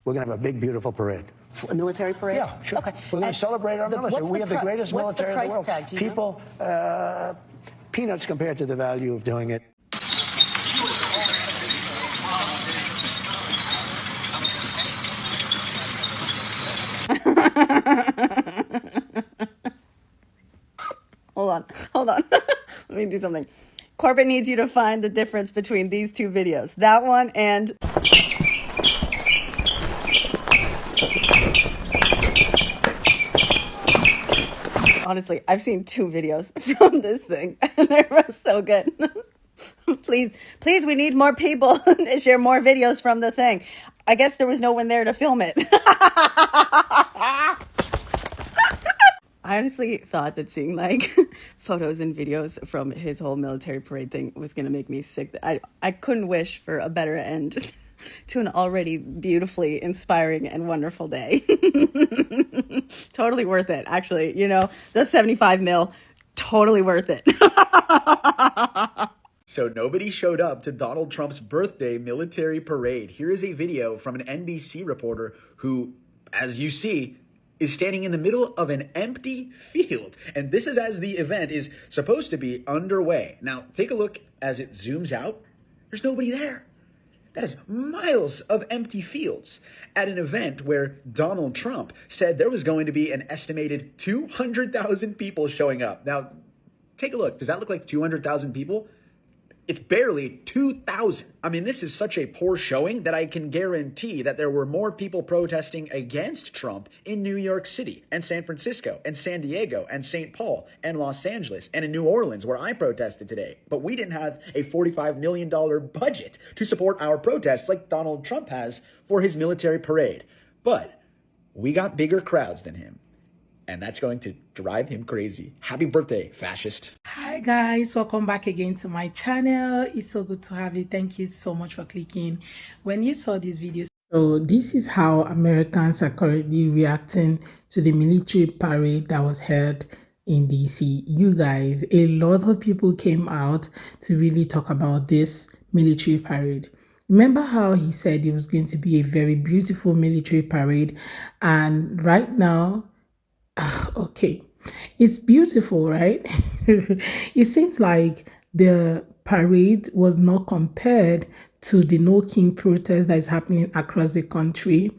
we're going to have a big, beautiful parade. A military parade? Yeah, sure. Okay. We're going to celebrate our military. We have the greatest military in the world. Tag, People, peanuts compared to the value of doing it. Hold on. Let me do something. Corbett needs you to find the difference between these two videos. That one and... Honestly, I've seen 2 videos from this thing, and they were so good. Please, we need more people to share more videos from the thing. I guess there was no one there to film it. I honestly thought that seeing like photos and videos from his whole military parade thing was going to make me sick. I couldn't wish for a better end to an already beautifully inspiring and wonderful day. Totally worth it, actually. You know, those 75 mil, totally worth it. So nobody showed up to Donald Trump's birthday military parade. Here is a video from an NBC reporter who, as you see, is standing in the middle of an empty field. And this is as the event is supposed to be underway. Now, take a look as it zooms out. There's nobody there. That is miles of empty fields at an event where Donald Trump said there was going to be an estimated 200,000 people showing up. Now, take a look. Does that look like 200,000 people? It's barely 2,000. I mean, this is such a poor showing that I can guarantee that there were more people protesting against Trump in New York City and San Francisco and San Diego and St. Paul and Los Angeles and in New Orleans, where I protested today. But we didn't have a $45 million budget to support our protests like Donald Trump has for his military parade. But we got bigger crowds than him. And that's going to drive him crazy. Happy birthday, fascist. Hi guys, welcome back again to my channel. It's so good to have you. Thank you so much for clicking when you saw this video. So this is how Americans are currently reacting to the military parade that was held in DC. You guys, a lot of people came out to really talk about this military parade. Remember how he said it was going to be a very beautiful military parade, and right now, okay, it's beautiful, right? It seems like the parade was not compared to the No King protest that is happening across the country,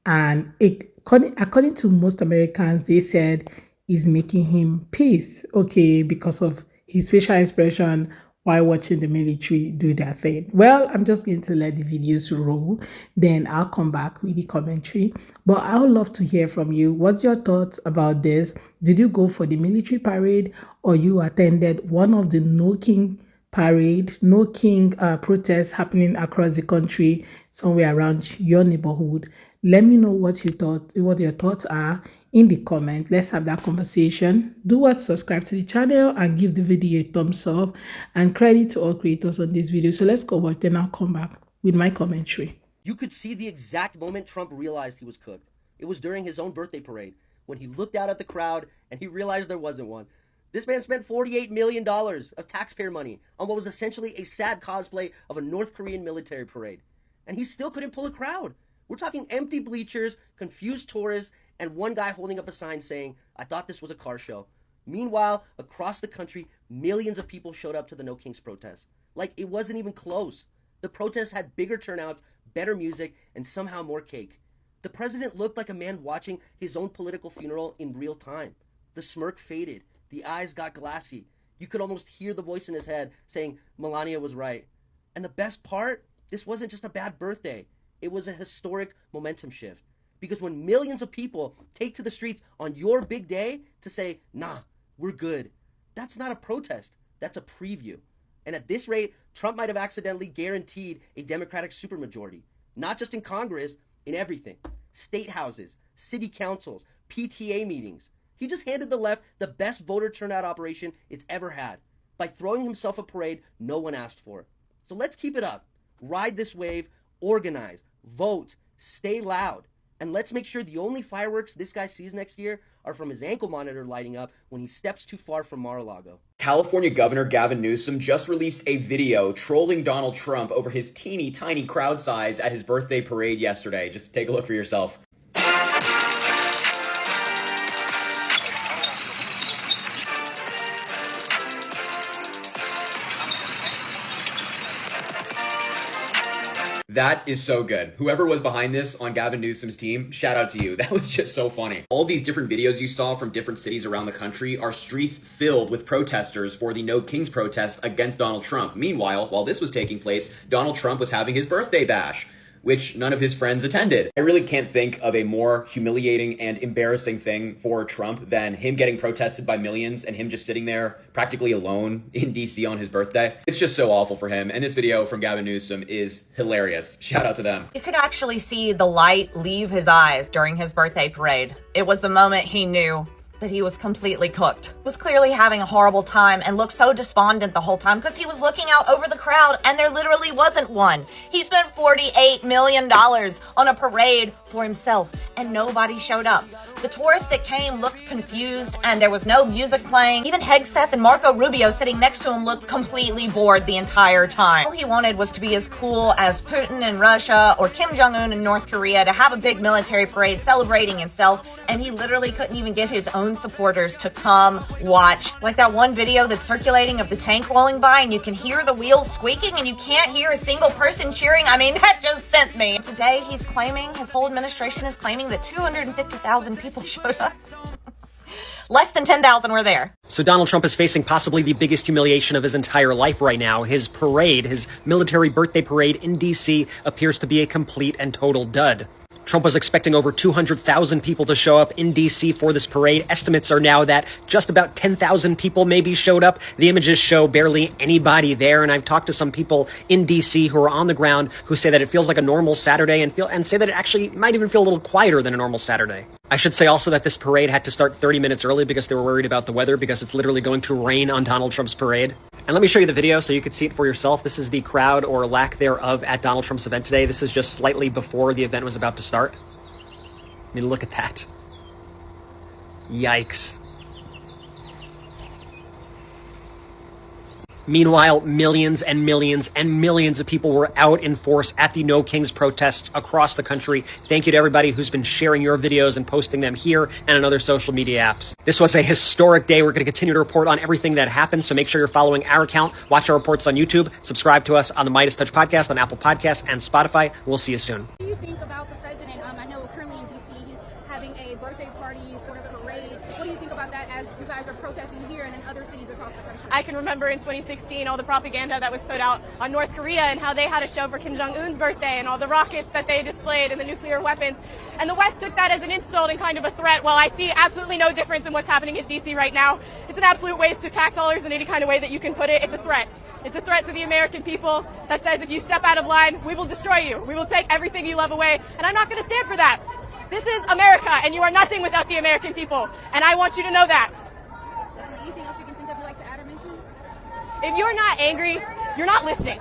and according to most Americans, they said is making him peace, okay, because of his facial expression while watching the military do their thing. Well, I'm just going to let the videos roll, then I'll come back with the commentary. But I would love to hear from you. What's your thoughts about this? Did you go for the military parade, or you attended one of the No King parade, No King protests happening across the country, somewhere around your neighborhood? Let me know what your thoughts are in the comment. Let's have that conversation. Do what? Subscribe to the channel and give the video a thumbs up, and credit to all creators on this video. So let's go watch, then I'll come back with my commentary. You could see the exact moment Trump realized he was cooked. It was during his own birthday parade, when he looked out at the crowd and he realized there wasn't one. This man spent $48 million of taxpayer money on what was essentially a sad cosplay of a North Korean military parade. And he still couldn't pull a crowd. We're talking empty bleachers, confused tourists, and one guy holding up a sign saying, "I thought this was a car show." Meanwhile, across the country, millions of people showed up to the No Kings protest. Like it wasn't even close. The protests had bigger turnouts, better music, and somehow more cake. The president looked like a man watching his own political funeral in real time. The smirk faded. The eyes got glassy. You could almost hear the voice in his head saying, "Melania was right." And the best part, this wasn't just a bad birthday. It was a historic momentum shift. Because when millions of people take to the streets on your big day to say, "Nah, we're good," that's not a protest. That's a preview. And at this rate, Trump might have accidentally guaranteed a Democratic supermajority. Not just in Congress, in everything. State houses, city councils, PTA meetings. He just handed the left the best voter turnout operation it's ever had by throwing himself a parade no one asked for. So let's keep it up. Ride this wave, organize, vote, stay loud. And let's make sure the only fireworks this guy sees next year are from his ankle monitor lighting up when he steps too far from Mar-a-Lago. California Governor Gavin Newsom just released a video trolling Donald Trump over his teeny tiny crowd size at his birthday parade yesterday. Just take a look for yourself. That is so good. Whoever was behind this on Gavin Newsom's team, shout out to you. That was just so funny. All these different videos you saw from different cities around the country are streets filled with protesters for the No Kings protest against Donald Trump. Meanwhile, while this was taking place, Donald Trump was having his birthday bash, which none of his friends attended. I really can't think of a more humiliating and embarrassing thing for Trump than him getting protested by millions and him just sitting there practically alone in DC on his birthday. It's just so awful for him. And this video from Gavin Newsom is hilarious. Shout out to them. You could actually see the light leave his eyes during his birthday parade. It was the moment he knew that he was completely cooked. Was clearly having a horrible time and looked so despondent the whole time because he was looking out over the crowd and there literally wasn't one. He spent $48 million on a parade for himself and nobody showed up. The tourists that came looked confused and there was no music playing. Even Hegseth and Marco Rubio sitting next to him looked completely bored the entire time. All he wanted was to be as cool as Putin in Russia or Kim Jong-un in North Korea, to have a big military parade celebrating himself, and he literally couldn't even get his own supporters to come watch. Like that one video that's circulating of the tank rolling by and you can hear the wheels squeaking and you can't hear a single person cheering. I mean, that just sent me. Today he's claiming, his whole administration is claiming that 250,000 people showed up. Less than 10,000 were there. So Donald Trump is facing possibly the biggest humiliation of his entire life right now. His parade, his military birthday parade in DC, appears to be a complete and total dud. Trump was expecting over 200,000 people to show up in DC for this parade. Estimates are now that just about 10,000 people maybe showed up. The images show barely anybody there, and I've talked to some people in DC who are on the ground who say that it feels like a normal Saturday and say that it actually might even feel a little quieter than a normal Saturday. I should say also that this parade had to start 30 minutes early because they were worried about the weather, because it's literally going to rain on Donald Trump's parade. And let me show you the video so you can see it for yourself. This is the crowd, or lack thereof, at Donald Trump's event today. This is just slightly before the event was about to start. I mean, look at that. Yikes. Meanwhile, millions and millions and millions of people were out in force at the No Kings protests across the country. Thank you to everybody who's been sharing your videos and posting them here and on other social media apps. This was a historic day. We're going to continue to report on everything that happened, so make sure you're following our account, watch our reports on YouTube, subscribe to us on the Midas Touch podcast, on Apple Podcasts, and Spotify. We'll see you soon. What do you think about the president? I know currently in DC he's having a birthday party sort of parade. What do you think about that as you guys are protesting here and in other cities across the country? I can remember in 2016 all the propaganda that was put out on North Korea and how they had a show for Kim Jong-un's birthday and all the rockets that they displayed and the nuclear weapons. And the West took that as an insult and kind of a threat. Well, I see absolutely no difference in what's happening in DC right now. It's an absolute waste of tax dollars in any kind of way that you can put it. It's a threat. It's a threat to the American people that says if you step out of line, we will destroy you. We will take everything you love away. And I'm not going to stand for that. This is America, and you are nothing without the American people. And I want you to know that. Anything else you can think of you'd like to add or mention? If you're not angry, you're not listening.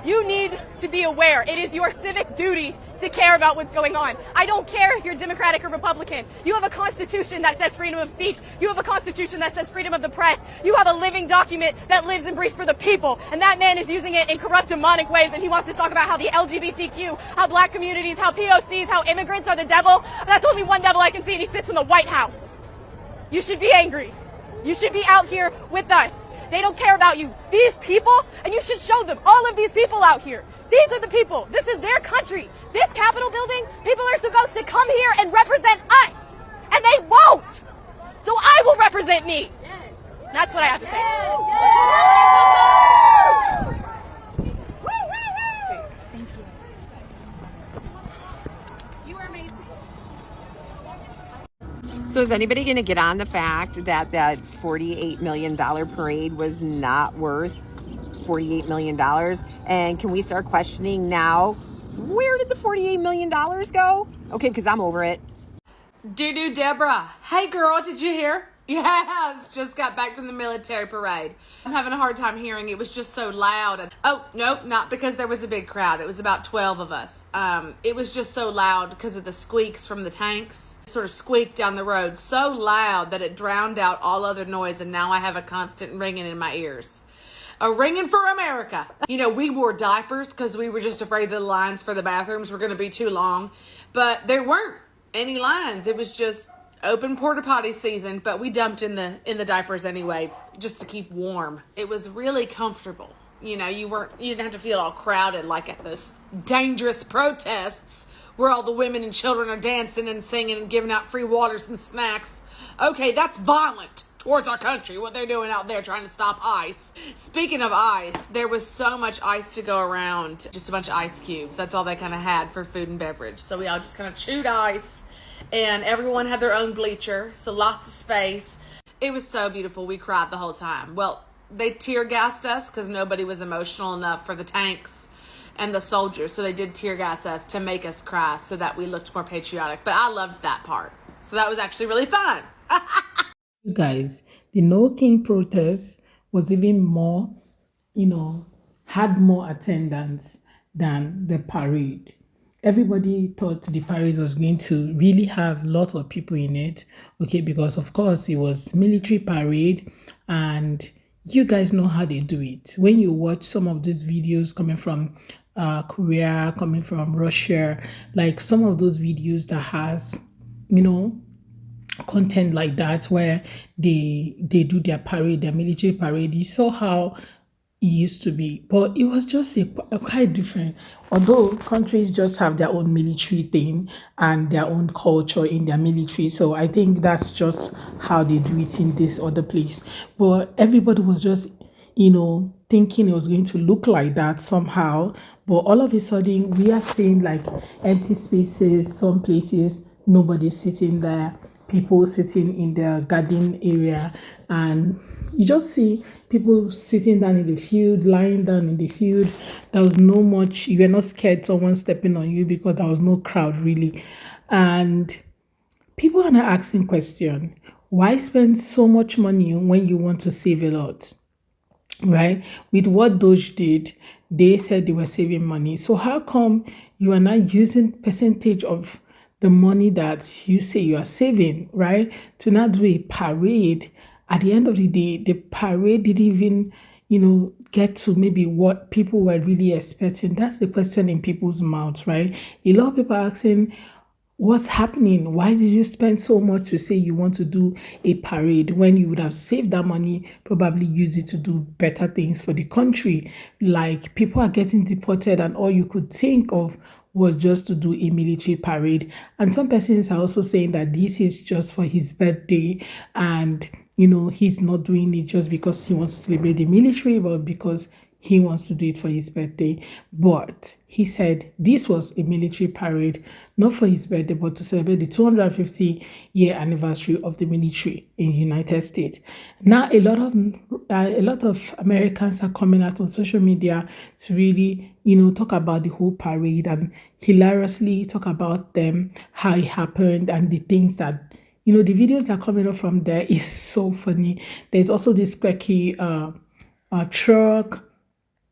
You need to be aware. It is your civic duty to care about what's going on. I don't care if you're Democratic or Republican. You have a constitution that says freedom of speech. You have a constitution that says freedom of the press. You have a living document that lives and breathes for the people. And that man is using it in corrupt, demonic ways. And he wants to talk about how the LGBTQ, how black communities, how POCs, how immigrants are the devil. That's only one devil I can see, and he sits in the White House. You should be angry. You should be out here with us. They don't care about you. These people, and you should show them, all of these people out here. These are the people. This is their country. This Capitol building, people are supposed to come here and represent us. And they won't. So I will represent me. Yes. That's what I have to say. Yes. Thank you. You are amazing. So is anybody going to get on the fact that that $48 million parade was not worth $48 million? And can we start questioning now, where did the $48 million go? Okay, because I'm over it. Dear Deborah, hey girl, did you hear? Yes, just got back from the military parade. I'm having a hard time hearing. It was just so loud. Oh, no, not because there was a big crowd. It was about 12 of us. It was just so loud because of the squeaks from the tanks. Sort of squeaked down the road so loud that it drowned out all other noise, and now I have a constant ringing in my ears. A ringing for America. You know, we wore diapers because we were just afraid the lines for the bathrooms were going to be too long. But there weren't any lines. It was just open porta potty season, but we dumped in the diapers anyway, just to keep warm. It was really comfortable. You know, you didn't have to feel all crowded like at those dangerous protests where all the women and children are dancing and singing and giving out free waters and snacks. Okay, that's violent towards our country, what they're doing out there trying to stop ICE. Speaking of ICE, there was so much ice to go around, just a bunch of ice cubes. That's all they kind of had for food and beverage. So we all just kind of chewed ice, and everyone had their own bleacher, so lots of space. It was so beautiful. We cried the whole time. Well, they tear gassed us because nobody was emotional enough for the tanks and the soldiers, so they did tear gas us to make us cry so that we looked more patriotic. But I loved that part. So that was actually really fun. You guys, the No King protest was even more, had more attendance than the parade. Everybody thought the parade was going to really have lots of people in it, okay, because of course it was military parade, and you guys know how they do it. When you watch some of these videos coming from Korea, coming from Russia, like some of those videos that has, content like that where they do their parade, their military parade, you saw how it used to be, but it was just a quite different. Although countries just have their own military thing and their own culture in their military, so I think that's just how they do it in this other place. But everybody was just thinking it was going to look like that somehow, but all of a sudden we are seeing like empty spaces, some places nobody's sitting there, people sitting in their garden area, and you just see people sitting down in the field, lying down in the field. There was no much, you were not scared someone stepping on you because there was no crowd really. And people are now asking question, why spend so much money when you want to save a lot? Right? With what Doge did, they said they were saving money. So how come you are not using percentage of the money that you say you are saving, right, to not do a parade? At the end of the day, the parade didn't even, get to maybe what people were really expecting. That's the question in people's mouths, right? A lot of people are asking, what's happening? Why did you spend so much to say you want to do a parade when you would have saved that money, probably use it to do better things for the country? Like people are getting deported and all you could think of was just to do a military parade. And some persons are also saying that this is just for his birthday and, he's not doing it just because he wants to celebrate the military, but because he wants to do it for his birthday. But he said this was a military parade, not for his birthday, but to celebrate the 250-year anniversary of the military in the United States. Now, a lot of Americans are coming out on social media to really, talk about the whole parade and hilariously talk about them, how it happened, and the things that, the videos that are coming up from there is so funny. There's also this quirky truck,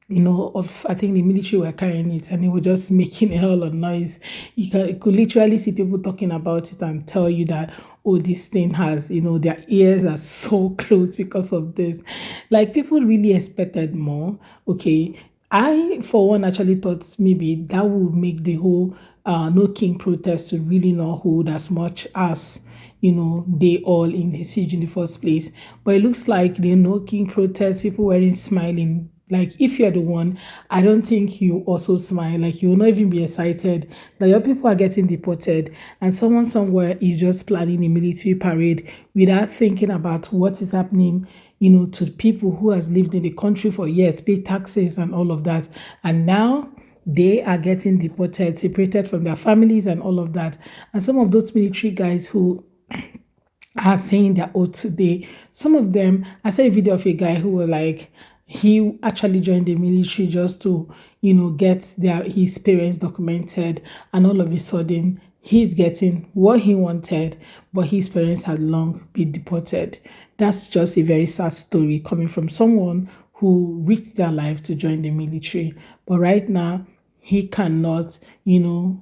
of, I think the military were carrying it and it was just making a hell of noise. You could literally see people talking about it and tell you that, oh, this thing has, their ears are so close because of this. Like people really expected more. Okay. I, for one, actually thought maybe that would make the whole No King protest to really not hold as much as, they all in the siege in the first place. But it looks like the No King protest, people weren't smiling. Like if you're the one, I don't think you also smile. Like you will not even be excited that your people are getting deported and someone somewhere is just planning a military parade without thinking about what is happening, to people who has lived in the country for years, pay taxes and all of that. And now they are getting deported, separated from their families and all of that. And some of those military guys who are saying their oath today, some of them, I saw a video of a guy who was like, he actually joined the military just to, get his parents documented, and all of a sudden he's getting what he wanted, but his parents had long been deported. That's just a very sad story coming from someone who risked their life to join the military. But right now, he cannot,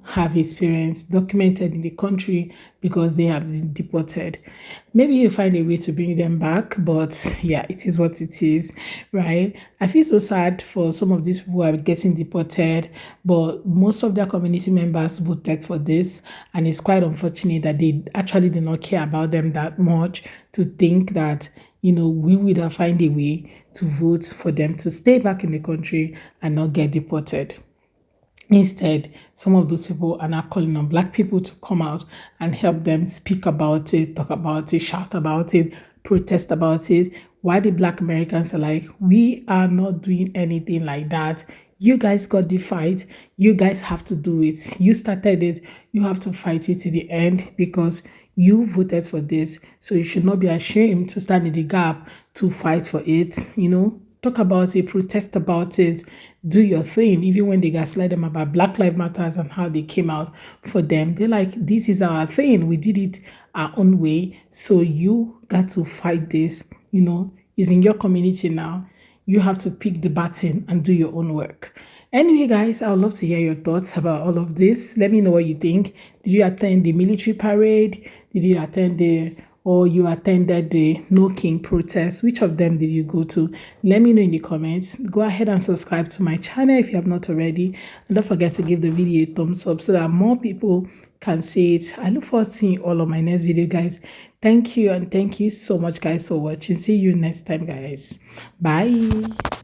have his parents documented in the country because they have been deported. Maybe you find a way to bring them back, but yeah, it is what it is, right? I feel so sad for some of these people who are getting deported, but most of their community members voted for this, and it's quite unfortunate that they actually did not care about them that much to think that we would have find a way to vote for them to stay back in the country and not get deported. Instead, some of those people are now calling on Black people to come out and help them speak about it, talk about it, shout about it, protest about it. Why the Black Americans are like, we are not doing anything like that. You guys got the fight. You guys have to do it. You started it. You have to fight it to the end because you voted for this. So you should not be ashamed to stand in the gap to fight for it, Talk about it, protest about it, do your thing. Even when they gaslight them about Black Lives Matters and how they came out for them, they're like, this is our thing. We did it our own way. So you got to fight this, It's in your community now. You have to pick the baton and do your own work. Anyway, guys, I would love to hear your thoughts about all of this. Let me know what you think. Did you attend the military parade? Did you attend or you attended the No King protest? Which of them did you go to? Let me know in the comments. Go ahead and subscribe to my channel if you have not already. And don't forget to give the video a thumbs up so that more people can see it. I look forward to seeing all of my next video, guys. Thank you, and thank you so much, guys, for watching. See you next time, guys. Bye.